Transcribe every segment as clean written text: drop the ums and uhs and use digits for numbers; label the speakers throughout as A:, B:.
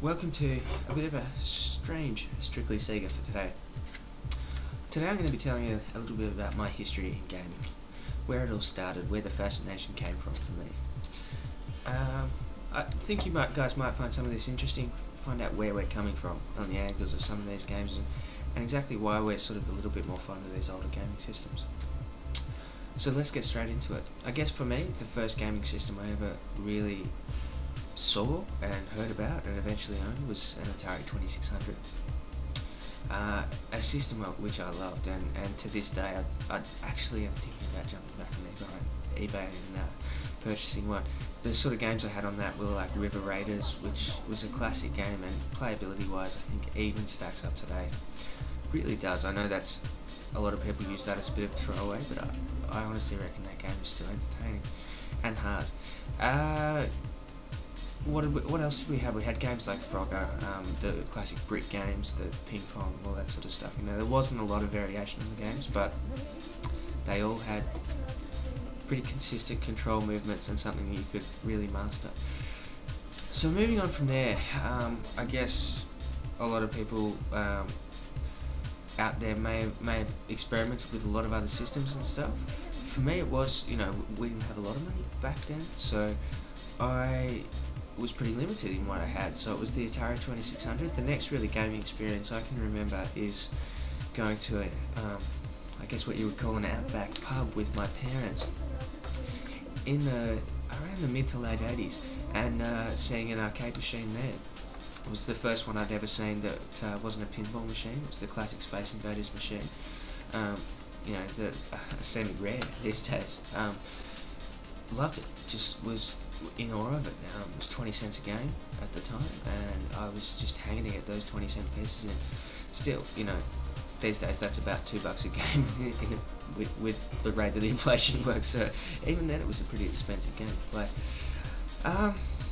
A: welcome to a bit of a strange Strictly Sega for today. Today I'm going to be telling you a little bit about my history in gaming, where it all started, where the fascination came from for me. I think you guys might find some of this interesting, find out where we're coming from on the angles of some of these games and exactly why we're sort of a little bit more fond of these older gaming systems. So let's get straight into it. I guess for me, the first gaming system I ever really saw and heard about and eventually owned was an Atari 2600. A system which I loved, and to this day I actually am thinking about jumping back on eBay and purchasing one. The sort of games I had on that were like River Raiders, which was a classic game, and playability wise I think even stacks up today. Really does. I know that's a lot of people use that as a bit of a throwaway, but I honestly reckon that game is still entertaining and hard. What else did we have? We had games like Frogger, the classic brick games, the ping pong, all that sort of stuff. You know, there wasn't a lot of variation in the games, but they all had pretty consistent control movements and something you could really master. So moving on from there, I guess a lot of people out there may have experimented with a lot of other systems and stuff. For me, it was, you know, we didn't have a lot of money back then, so I was pretty limited in what I had. So it was the Atari 2600. The next really gaming experience I can remember is going to I guess what you would call an outback pub with my parents in around the mid to late 80s, and seeing an arcade machine there. It was the first one I'd ever seen that wasn't a pinball machine. It was the classic Space Invaders machine. You know, that semi-rare these days. Loved it. Just was in awe of it. It was 20 cents a game at the time, and I was just hanging to get those 20-cent pieces in. Still, you know, these days that's about $2 a game with the rate that inflation works. So even then, it was a pretty expensive game to play.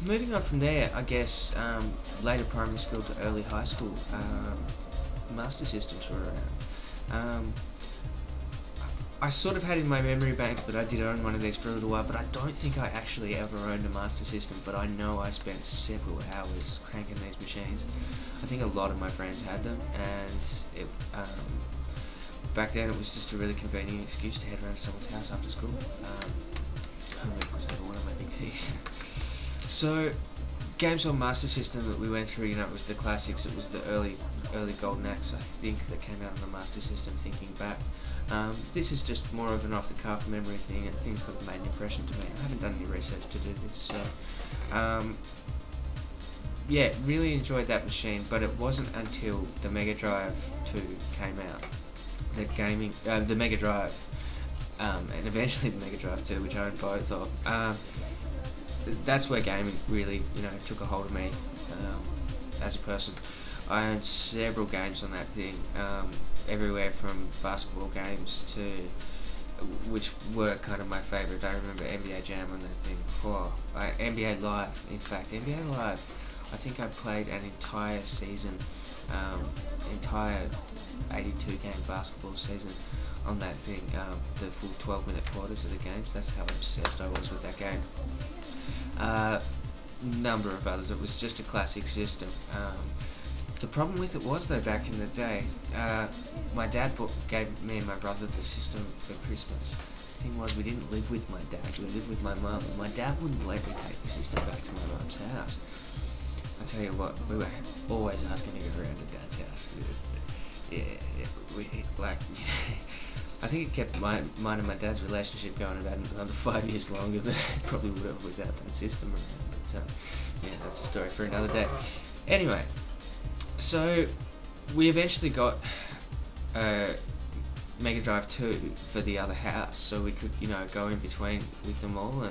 A: Moving on from there, I guess later primary school to early high school, Master Systems were around. I sort of had in my memory banks that I did own one of these for a little while, but I don't think I actually ever owned a Master System, but I know I spent several hours cranking these machines. I think a lot of my friends had them, and it, back then it was just a really convenient excuse to head around to someone's house after school. Homework was never one of my big things. So, games on Master System that we went through, you know, it was the classics. It was the early Golden Axe, I think, that came out on the Master System, thinking back. This is just more of an off-the-cuff memory thing and things that have made an impression to me. I haven't done any research to do this, so yeah, really enjoyed that machine, but it wasn't until the Mega Drive 2 came out that gaming, the Mega Drive, and eventually the Mega Drive 2, which I owned both of, that's where gaming really, you know, took a hold of me as a person. I owned several games on that thing, everywhere from basketball games to, which were kind of my favourite. I remember NBA Jam on that thing. NBA Live, in fact, NBA Live, I think I played an entire season, entire 82-game basketball season on that thing, the full 12-minute quarters of the games. That's how obsessed I was with that game. Number of others. It was just a classic system. The problem with it was, though, back in the day, my dad gave me and my brother the system for Christmas. The thing was, we didn't live with my dad, we lived with my mum, and my dad wouldn't let me take the system back to my mum's house. I tell you what, we were always asking to go around to Dad's house. Yeah, like, you know, I think it kept mine and my dad's relationship going about another 5 years longer than it probably would have without that system around. But yeah, that's a story for another day. Anyway, so we eventually got Mega Drive 2 for the other house, so we could, you know, go in between with them all,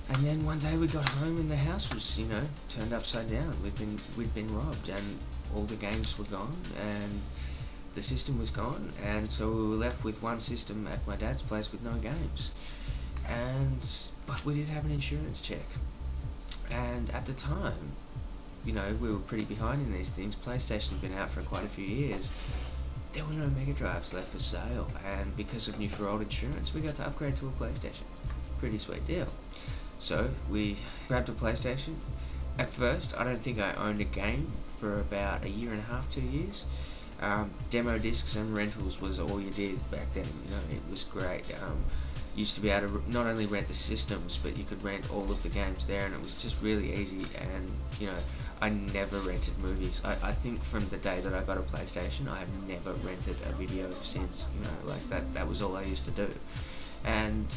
A: and then one day we got home and the house was, you know, turned upside down. We'd been robbed, and all the games were gone, and the system was gone, and so we were left with one system at my dad's place with no games. But we did have an insurance check, and at the time, you know, we were pretty behind in these things. PlayStation had been out for quite a few years. There were no Mega Drives left for sale, and because of new for old insurance, we got to upgrade to a PlayStation. Pretty sweet deal. So we grabbed a PlayStation, at first, I don't think I owned a game for about a year and a half, 2 years. Demo discs and rentals was all you did back then. You know, it was great. Used to be able to not only rent the systems, but you could rent all of the games there, and it was just really easy. And you know, I never rented movies. I think from the day that I got a PlayStation, I have never rented a video since. You know, like that was all I used to do. And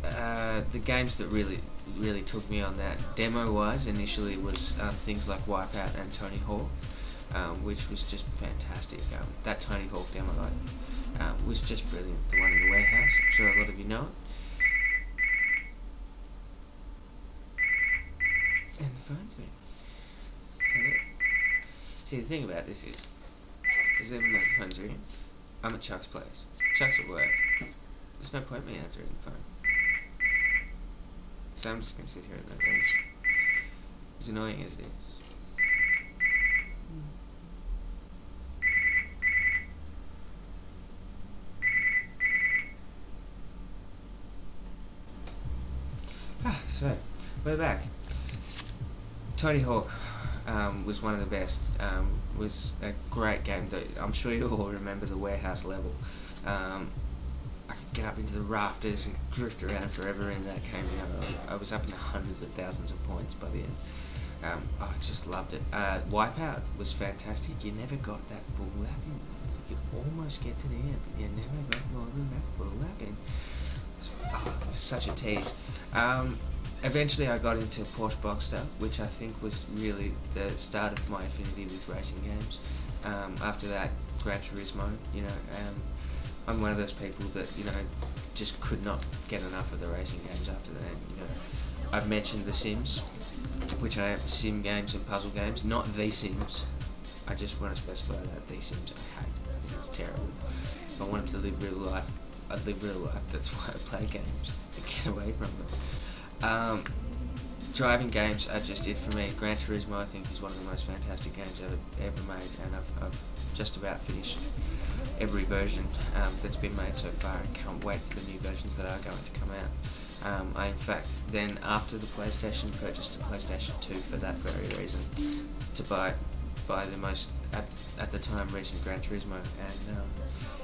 A: the games that really took me on that demo-wise initially was things like Wipeout and Tony Hawk, which was just fantastic. That Tony Hawk demo was just brilliant. The one in the warehouse, I'm sure a lot of you know it. And the phone's ringing. See, the thing about this is even though the phone's ringing, I'm at Chuck's place. Chuck's at work. There's no point in me answering the phone. So I'm just going to sit here and let it ring. As annoying as it is. So, we're back. Tony Hawk was one of the best. Was a great game. I'm sure you all remember the warehouse level. I could get up into the rafters and drift around forever in that game. You know, I was up in the hundreds of thousands of points by the end. I just loved it. Wipeout was fantastic. You never got that full lap in. You could almost get to the end, but you never got more than that full lap in. It was such a tease. Eventually I got into Porsche Boxster, which I think was really the start of my affinity with racing games. After that, Gran Turismo, you know, I'm one of those people that, you know, just could not get enough of the racing games after that. You know, I've mentioned The Sims, which I have sim games and puzzle games, not The Sims. I just want to specify that The Sims I hate. I think it's terrible. If I wanted to live real life, I'd live real life. That's why I play games, to get away from them. Driving games are just it for me. Gran Turismo, I think, is one of the most fantastic games ever made, and I've just about finished every version that's been made so far, and can't wait for the new versions that are going to come out. I, in fact, then after the PlayStation, purchased a PlayStation 2 for that very reason, to buy the most, at the time, recent Gran Turismo, and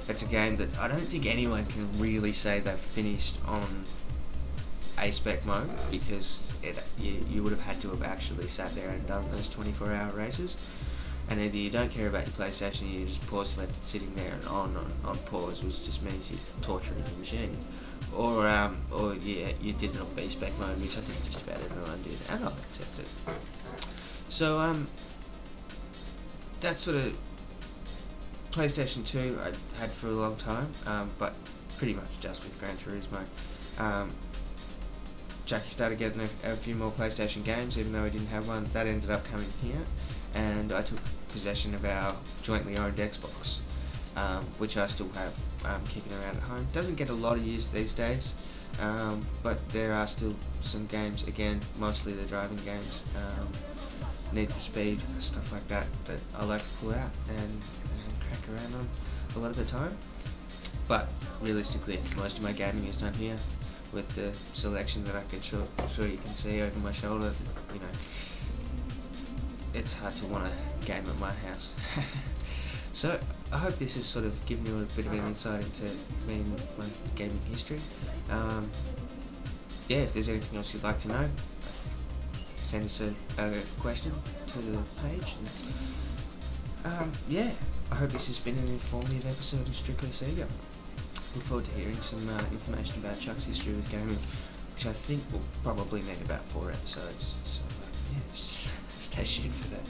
A: it's a game that I don't think anyone can really say they've finished on A-Spec mode, because you would have had to have actually sat there and done those 24-hour races, and either you don't care about your PlayStation, you just pause, left it sitting there and on pause, which just means you're torturing your machines, or yeah, you did it on B-Spec mode, which I think just about everyone did, and I'll accept it. So that sort of PlayStation 2 I had for a long time, but pretty much just with Gran Turismo. Jackie started getting a few more PlayStation games, even though he didn't have one. That ended up coming here, and I took possession of our jointly owned Xbox, which I still have kicking around at home. Doesn't get a lot of use these days, but there are still some games, again, mostly the driving games, Need for Speed, stuff like that I like to pull out and crack around on a lot of the time. But realistically, most of my gaming is done here, with the selection that I can sure you can see over my shoulder. You know, it's hard to want to game at my house. So I hope this has sort of given you a bit of an insight into me and my gaming history. Yeah, if there's anything else you'd like to know, send us a question to the page. And, yeah, I hope this has been an informative episode of Strictly Sega. Look forward to hearing some information about Chuck's history with gaming, which I think will probably need about 4 episodes. So yeah, just stay tuned for that.